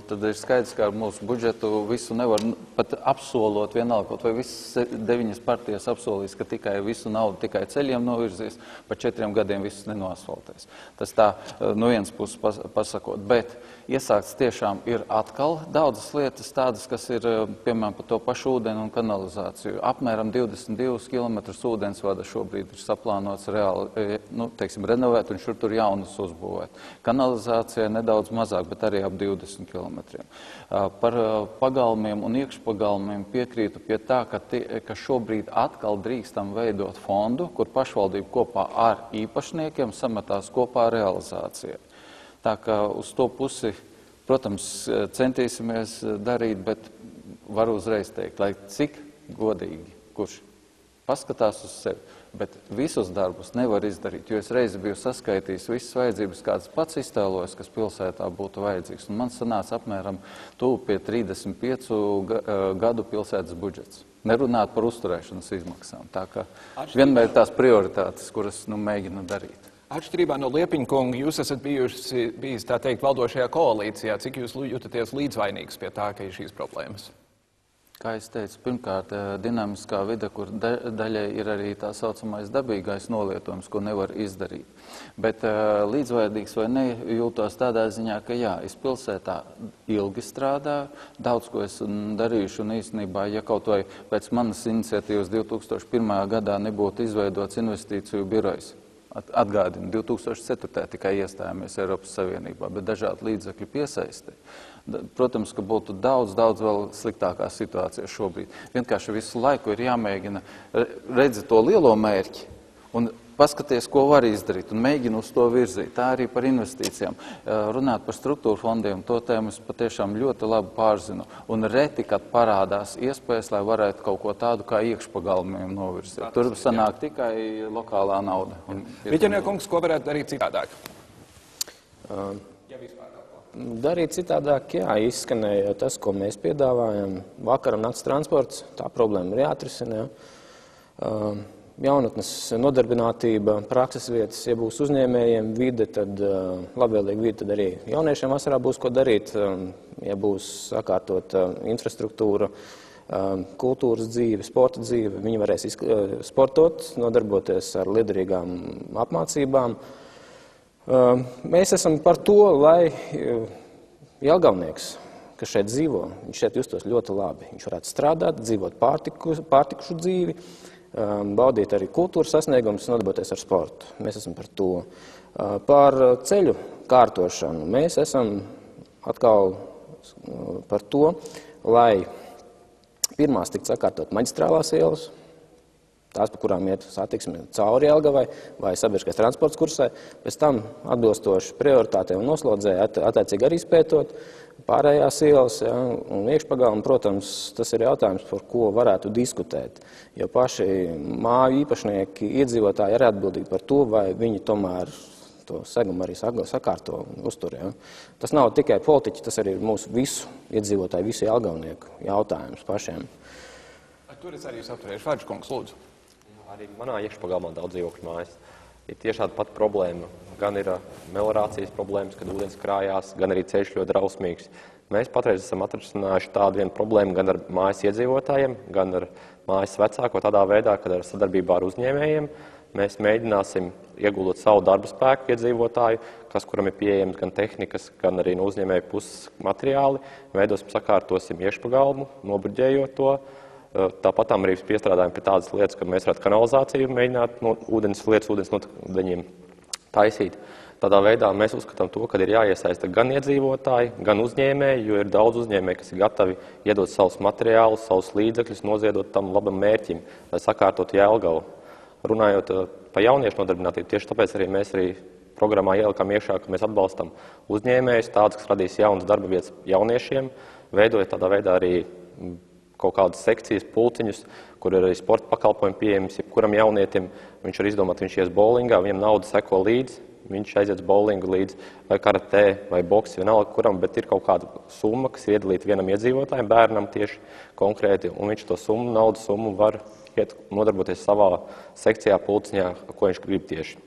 tad ir skaidrs, ka ar mūsu budžetu visu nevar pat apsolot vienalga, kaut vai visas 9 partijas apsolīs, ka tikai visu naudu tikai ceļiem novirzīs, pa 4 gadiem viss nenoasfaltēs. Tas tā no vienas puses pasakot, bet iesākts tiešām ir atkal daudzas lietas tādas, kas ir, piemēram, par to pašu ūdeni un kanalizāciju. Apmēram 22 km ūdensvada šobrīd ir saplānots reāli, renovēt un šur tur jaunus uzbūvēt. Kanalizācija nedaudz mazāk, bet arī ap 20 km. Par pagalmiem un iekšpagalmiem piekrītu pie tā, ka šobrīd atkal drīkstam veidot fondu, kur pašvaldība kopā ar īpašniekiem sametās kopā realizācijai. Tā kā uz to pusi, protams, centīsimies darīt, bet varu uzreiz teikt, lai cik godīgi, kurš paskatās uz sevi, bet visus darbus nevar izdarīt, jo es reizi biju saskaitījis visas vajadzības, kādas pats iztēlojas, kas pilsētā būtu vajadzīgs. Un man sanāca apmēram tuvu pie 35 gadu pilsētas budžets. Nerunāt par uzturēšanas izmaksām. Tā kā vienmēr tās prioritātes, kuras mēģina darīt. Atšķirībā no Liepiņa kunga, jūs esat bijis, tā teikt, valdošajā koalīcijā. Cik jūs jūtaties līdzvainīgs pie tā, ka ir šīs problēmas? Kā es teicu, pirmkārt, dinamiskā vide, kur daļai ir arī tā saucamais dabīgais nolietojums, ko nevar izdarīt. Bet līdzvainīgs vai nejūtos tādā ziņā, ka jā, es pilsētā ilgi strādāju, daudz ko esmu darījuši un īstenībā, ja kaut vai pēc manas iniciatīvas 2001. gadā nebūtu izveidots investīciju birojs. Atgādinu, 2004. tikai iestājāmies Eiropas Savienībā, bet dažādi līdzekļi piesaistē. Protams, ka būtu daudz vēl sliktākā situācija šobrīd. Vienkārši visu laiku ir jāmēģina redzēt to lielo mērķi un paskaties, ko var izdarīt un mēģina uz to virzīt. Tā arī par investīcijām. Runāt par struktūru fondiem, to tēmu es patiešām ļoti labi pārzinu. Un reti, kad parādās iespējas, lai varētu kaut ko tādu kā iekšpagalmiem novirzīt. Tur sanāk tikai lokālā nauda. Viķernieka kungs, ko varētu darīt citādāk? Darīt citādāk, jā, izskanēja tas, ko mēs piedāvājam. Vakar un nakts transports, tā problēma ir jāatrisina. Jaunatnes nodarbinātība, prakses vietas, ja būs uzņēmējiem vide, tad labvēlīga vide, tad arī jauniešiem vasarā būs ko darīt. Ja būs sakārtot infrastruktūra, kultūras dzīve, sporta dzīve, viņi varēs sportot, nodarboties ar liederīgām apmācībām. Mēs esam par to, lai jelgavnieks, kas šeit dzīvo, viņš šeit justos ļoti labi. Viņš varētu strādāt, dzīvot pārtikušu dzīvi, baudīt arī kultūras sasniegumus, nodarboties ar sportu. Mēs esam par to. Par ceļu kārtošanu mēs esam atkal par to, lai pirmās tikt sakārtot maģistrālās ielas, tās, pa kurām iet satiksme cauri Jelgavai vai sabiedriskais transports kursē, pēc tam atbilstoši prioritātei un noslodzē attiecīgi arī spētot pārējās ielas, ja, un iekšpagalmi, protams, tas ir jautājums, par ko varētu diskutēt, jo paši māju īpašnieki, iedzīvotāji ir atbildīgi par to, vai viņi tomēr to segumu arī sakārto un uztur. Ja. Tas nav tikai politiķi, tas arī ir mūsu visu iedzīvotāju, visu jelgavnieku jautājums pašiem. Tur es arī apturēšu. Fadžs kungs, lūdzu. Arī manā iekšpagalmā daudz dzīvokļu mājas. Ir tieši tāda pati problēma. Gan ir meliorācijas problēmas, kad ūdens krājās, gan arī ceļš ļoti drausmīgs. Mēs patreiz esam atrisinājuši tādu vienu problēmu gan ar mājas iedzīvotājiem, gan ar mājas vecāko tādā veidā, kad ar sadarbībā ar uzņēmējiem mēs mēģināsim ieguldot savu darba spēku iedzīvotāju, kuram ir pieejams gan tehnikas, gan arī no uzņēmēju puses materiāli. Veidosim, sakārtosim iekšpagalmu, nobruģējot to. Tāpat arī piestrādājam pie tādas lietas, ka mēs varētu kanalizāciju mēģināt ūdens noteņiem taisīt. Tādā veidā mēs uzskatām to, ka ir jāiesaista gan iedzīvotāji, gan uzņēmēji, jo ir daudz uzņēmēji, kas ir gatavi iedot savus materiālus, savus līdzekļus, noziedot tam labam mērķim, lai sakārtotu Jelgavu. Runājot par jauniešu nodarbinātību, tieši tāpēc arī mēs programmā ielikām iekšā, ka mēs atbalstam uzņēmējus, tādus, kas radīs jaunas darba vietas jauniešiem, veidojot tādā veidā arī kaut kādas sekcijas, pulciņus, kur ir arī sporta pakalpojumi pieejams, jebkuram jaunietim. Viņš var izdomāt, viņš ies bowlingā, viņam nauda seko līdzi, viņš aiziet bowlingu līdzi, vai karatē, vai boksi, vienalga kuram, bet ir kaut kāda summa, kas ir iedalīta vienam iedzīvotājiem, bērnam tieši konkrēti, un viņš to summu, naudas summu var nodarboties savā sekcijā, pulciņā, ko viņš grib tieši.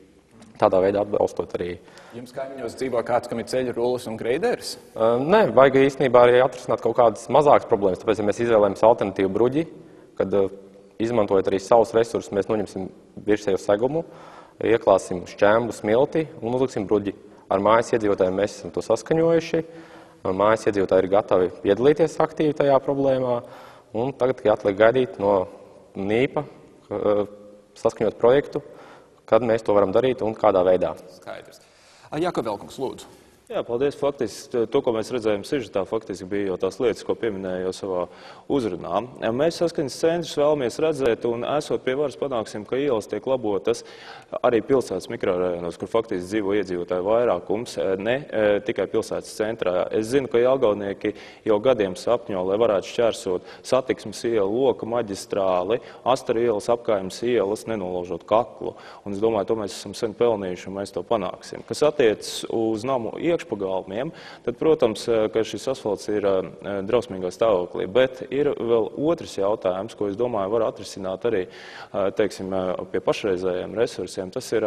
Tādā veidā atbalstot arī. Jums kaimiņos dzīvo kāds, kam ir ceļu rullis un greideris? Nē, vajag īstenībā arī atrisināt kaut kādas mazākas problēmas, tāpēc, ja mēs izvēlējamies alternatīvu bruģi, kad izmantojot arī savus resursus, mēs noņemsim virsējo segumu, ieklāsim šķēmbu smilti un uzliksim bruģi. Ar mājas iedzīvotājiem mēs esam to saskaņojuši. Mājas iedzīvotāji ir gatavi piedalīties aktīvi tajā problēmā. Un tagad tikai atliek gaidīt no NIPA saskaņot projektu, kad mēs to varam darīt un kādā veidā. Skaidrs. Jāko Velkungs, lūdzu. Jā, paldies. Faktiski to, ko mēs redzējām sižetā, faktiski bija jau tās lietas, ko pieminēju jau savā uzrunā. Mēs saskaņas centrus vēlamies redzēt un esot pie varas panāksim, ka ielas tiek labotas arī pilsētas mikrorajonos, kur faktiski dzīvo iedzīvotāju vairākums, ne tikai pilsētas centrā. Es zinu, ka jelgavnieki jau gadiem sapņo, lai varētu šķērsot Satiksmes ielu, Loka maģistrāli, Astaru ielas, Apkaimes ielas, nenolaužot kaklu. Un es domāju, to mēs esam sen pelnījuši un mēs to panāksim. Kas attiecas uz namu iekšpagalmiem, tad, protams, ka šis asfalts ir drausmīgā stāvoklī, bet ir vēl otrs jautājums, ko es domāju var atrisināt arī, teiksim, pie pašreizējiem resursiem, tas ir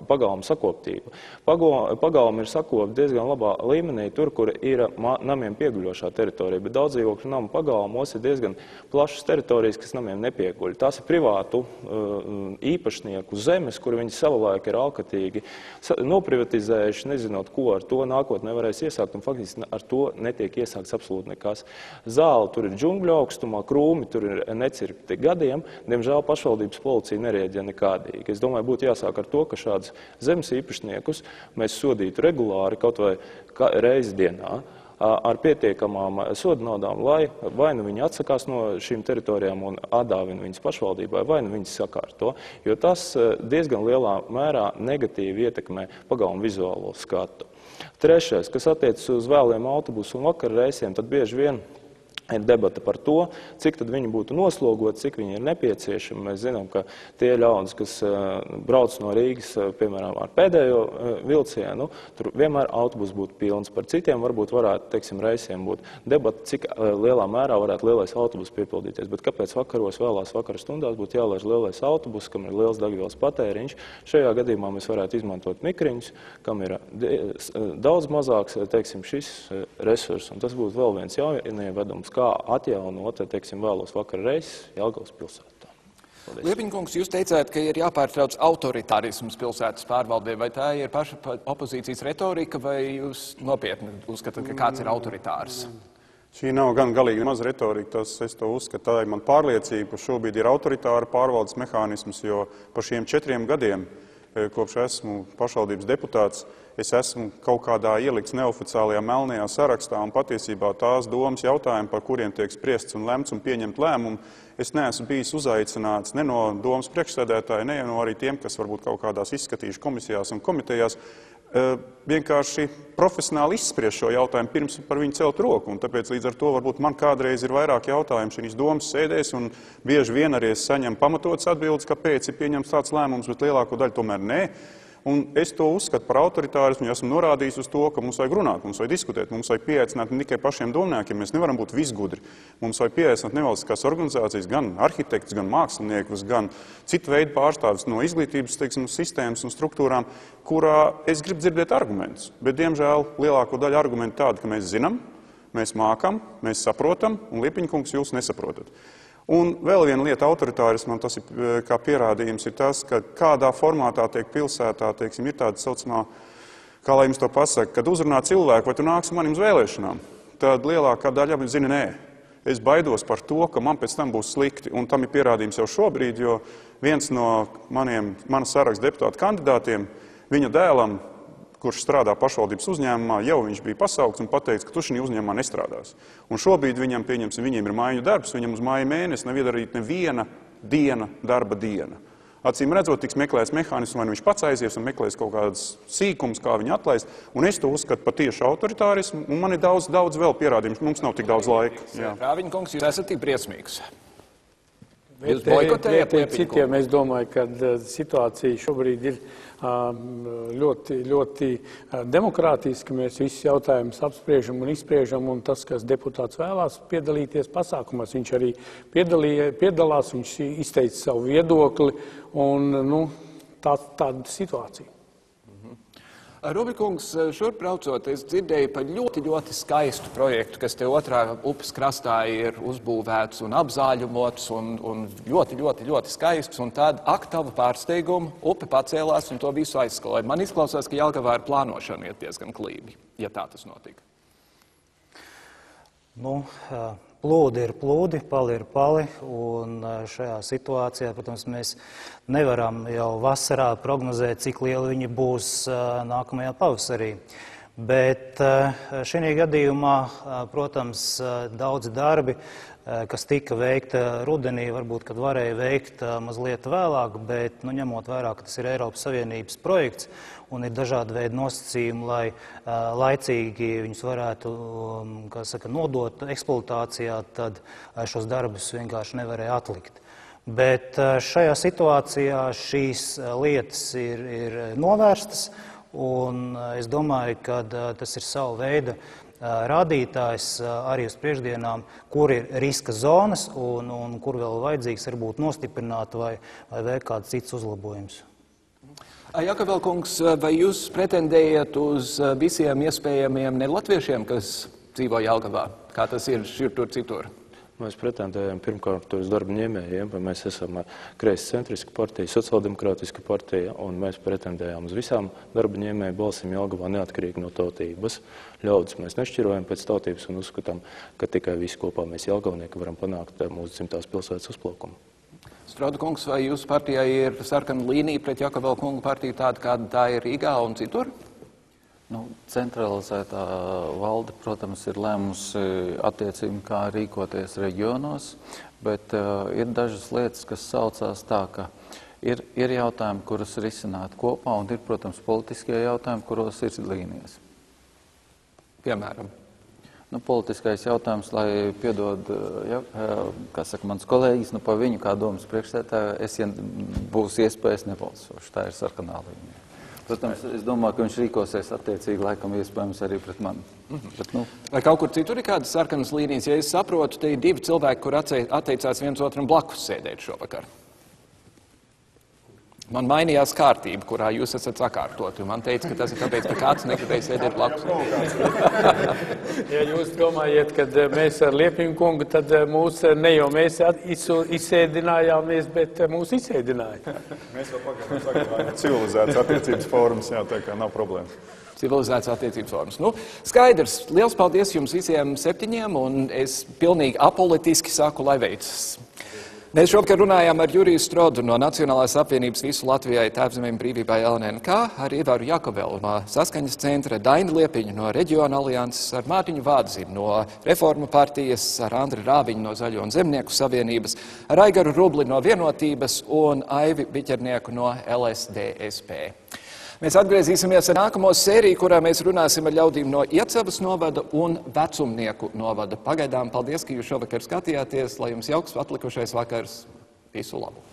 pagalma sakoptība. Pagalma ir sakopta diezgan labā līmenī, tur, kur ir namiem pieguļošā teritorija, bet daudz dzīvokļu namu pagalmos ir diezgan plašas teritorijas, kas namiem nepieguļ. Tās ir privātu īpašnieku zemes, kur viņi savulaik ir alkatīgi noprivatizējuši, nezinot, ko ar to nākotnē varēs iesākt, un faktiski ar to netiek iesākts absolūti nekas. Zāle tur ir džungļu augstumā, krūmi tur ir necirpti gadiem, diemžēl pašvaldības policija nerēģē nekādīgi. Es domāju, būtu jāsāk ar to, ka šādus zemes īpašniekus mēs sodītu regulāri, kaut vai reizi dienā, ar pietiekamām soda naudām, lai vai nu viņi atsakās no šīm teritorijām un atdāvina viņas pašvaldībai, vai nu viņas sakārto, jo tas diezgan lielā mērā negatīvi ietekmē pagalmu vizuālo skatu. Trešais, kas attiecas uz vēliem autobusu un vakara reisiem, tad bieži vien ir debata par to, cik tad viņi būtu noslogoti, cik viņi ir nepieciešami. Mēs zinām, ka tie ļaudis, kas brauc no Rīgas, piemēram, ar pēdējo vilcienu, tur vienmēr autobus būtu pilns. Par citiem varbūt varētu, teiksim, reisiem būt debata, cik lielā mērā varētu lielais autobus piepildīties. Bet kāpēc vakaros, vēlās vakara stundās būtu jālaiž lielais autobus, kam ir liels degvielas patēriņš? Šajā gadījumā mēs varētu izmantot mikriņus, kam ir daudz mazāks, teiksim, šis resurs. Un tas būtu vēl viens jaunievedums, kā atjaunot, teiksim, vēlos vakara reises Jelgavas pilsētā. Liepiņkungs, jūs teicāt, ka ir jāpārtrauc autoritārisms pilsētas pārvaldē. Vai tā ir paša opozīcijas retorika, vai jūs nopietni uzskatāt, ka kāds ir autoritārs? Šī nav gan galīgi maz retorika, es to uzskatu, tā ir man pārliecība, ka šobrīd ir autoritāra pārvaldes mehānisms, jo par šiem 4 gadiem, kopš esmu pašvaldības deputāts, es esmu kaut kādā ielikts neoficiālajā melnajā sarakstā un patiesībā tās domas jautājumi, par kuriem tiek spriests un lemts un pieņemt lēmumu, es neesmu bijis uzaicināts ne no domas priekšsēdētāja, ne no arī tiem, kas varbūt kaut kādās izskatījuši komisijās un komitejās, vienkārši profesionāli izspriest šo jautājumu pirms par viņu celt roku. Un tāpēc līdz ar to varbūt man kādreiz ir vairāk jautājumu šīs domas sēdēs un bieži vien arī es saņemu pamatotas atbildes, kāpēc ir pieņemts tāds lēmums, bet lielāko daļu tomēr nē. Un es to uzskatu par autoritārismu, jo esmu norādījis uz to, ka mums vajag runāt, mums vajag diskutēt, mums vajag pieaicināt ne tikai pašiem domniekiem, mēs nevaram būt visgudri. Mums vajag pieaicināt nevalstiskās organizācijas, gan arhitektus, gan māksliniekus, gan citu veidu pārstāvis no izglītības, teiksim, sistēmas un struktūrām, kurā es gribu dzirdēt argumentus. Bet, diemžēl, lielāko daļu argumentu tādu, ka mēs zinām, mēs mākam, mēs saprotam, un Liepiņkungs jūs nesaprotat. Un vēl viena lieta autoritārismam, tas ir kā pierādījums, ir tas, ka kādā formātā tiek pilsētā, teiksim, ir tāda saucamā, kā lai jums to pasaka, kad uzrunā cilvēku, vai tu nāksi manim uz vēlēšanām, tad lielākā daļa zina, nē. Es baidos par to, ka man pēc tam būs slikti, un tam ir pierādījums jau šobrīd, jo viens no manas saraksta deputātu kandidātiem, viņa dēlam, kurš strādā pašvaldības uzņēmumā, jau viņš bija pasaukts un pateicis, ka tu šī uzņēmumā nestrādās. Un šobrīd viņam, pieņemsim, viņiem ir māju darbs, viņam uz māju mēnesi nav iedarīta neviena diena, darba diena. Acīm redzot, tiks meklēts mehānisms, vai viņš pats aizies un meklēs kaut kādas sīkums, kā viņu atlaist. Un es to uzskatu par tieši autoritārismu, un man ir daudz vēl pierādījums, mums nav tik daudz laika. Rāviņa kungs, jūs esat tik briesmīgs. Jūs boikotējat citiem, es domāju, ka situācija šobrīd ir ļoti demokrātiski. Mēs visus jautājumus apspriežam un izspriežam, un tas, kas deputāts vēlās piedalīties pasākumos, viņš arī piedalās, viņš izteica savu viedokli, un tāda situācija. Rubikungs, šurp braucot, es dzirdēju par ļoti skaistu projektu, kas te otrā upes krastā ir uzbūvēts un apzāļumots un ļoti skaists. Un tad aktavu pārsteigumu upe pacēlās un to visu aizskaloja. Man izklausās, ka Jelgavā ar plānošanu iet diezgan klībi, ja tā tas notika. Plūdi ir plūdi, pali ir pali, un šajā situācijā, protams, mēs nevaram jau vasarā prognozēt, cik liela viņi būs nākamajā pavasarī. Bet šajā gadījumā, protams, daudzi darbi, kas tika veikti rudenī, varbūt, kad varēja veikt mazliet vēlāk, bet ņemot vērā, ka tas ir Eiropas Savienības projekts un ir dažādi veidi nosacījumi, lai laicīgi viņus varētu, nodot eksploatācijā, tad šos darbus vienkārši nevarēja atlikt. Bet šajā situācijā šīs lietas ir novērstas, un es domāju, ka tas ir savu veidu rādītājs arī uz priekšdienām, kur ir riska zonas un kur vēl vajadzīgs varbūt nostiprināt vai veikt kāds cits uzlabojums. Jakavēl kungs, vai jūs pretendējat uz visiem iespējamiem nelatviešiem, kas dzīvo Jelgavā? Kā tas ir šur tur citur? Mēs pretendējam pirmkārt uz darba ņēmējiem, vai mēs esam kreiscentriska partija, sociāldemokrātiska partija, un mēs pretendējam uz visām darba ņēmēju balsīm Jelgavā neatkarīgi no tautības. Ļaudis mēs nešķirojam pēc tautības un uzskatām, ka tikai visi kopā mēs Jelgavnieki varam panākt mūsu dzimtās pilsētas uzplaukumu. Strauda kungs, vai jūsu partijā ir sarkana līnija pret Jakavēl kungu partiju tāda, kāda tā ir Rīgā un citur? Centralizētā valde, protams, ir lēmusi attiecīgi, kā rīkoties reģionos, bet ir dažas lietas, kas saucās tā, ka ir jautājumi, kurus risināt kopā, un ir, protams, politiskie jautājumi, kuros ir līnijas. Piemēram? Politiskais jautājums, lai piedod, mans kolēģis, pa viņu kā domas priekšsēdētāju, ja būs iespējas nebalsošu. Tā ir sarkanā līnija. Protams, es domāju, ka viņš rīkosies attiecīgi laikam iespējams arī pret mani. Vai kaut kur citur ir kādas sarkanas līnijas? Ja es saprotu, te ir divi cilvēki, kur atteicās viens otram blakus sēdēt šovakar. Man mainījās kārtība, kurā jūs esat sakārtoti. Man teica, ka tas ir tāpēc, ka kāds negribēja sēdēt blakus. Ja jūs domājat, kad mēs ar Liepiņu kungu, tad mūs ne jau mēs izsēdinājāmies, bet mūs izsēdināja. Mēs vēl pagaidām saglabājam civilizētas attiecības formas, jā, tā kā nav problēmas. Civilizētas attiecības formas. Skaidrs. Liels paldies jums visiem 7, un es pilnīgi apolitiski saku, lai veicas. Mēs šovakar runājām ar Juriju Strodu no Nacionālās apvienības Visu Latvijai Tēvzemēm brīvībai LNNK, ar Ievaru Jakavelu no Saskaņas centra, Dainu Liepiņu no Reģiona alianses, ar Mārtiņu Vādzinu no Reformu partijas, ar Andri Rāviņu no Zaļo un Zemnieku savienības, ar Aigaru Rubli no Vienotības un Aivi Biķernieku no LSDSP. Mēs atgriezīsimies ar nākamo sēriju, kurā mēs runāsim ar ļaudīm no Iecavas novada un Vecumnieku novada. Pagaidām paldies, ka jūs šovakar skatījāties, lai jums jauks atlikušais vakars. Visu labu!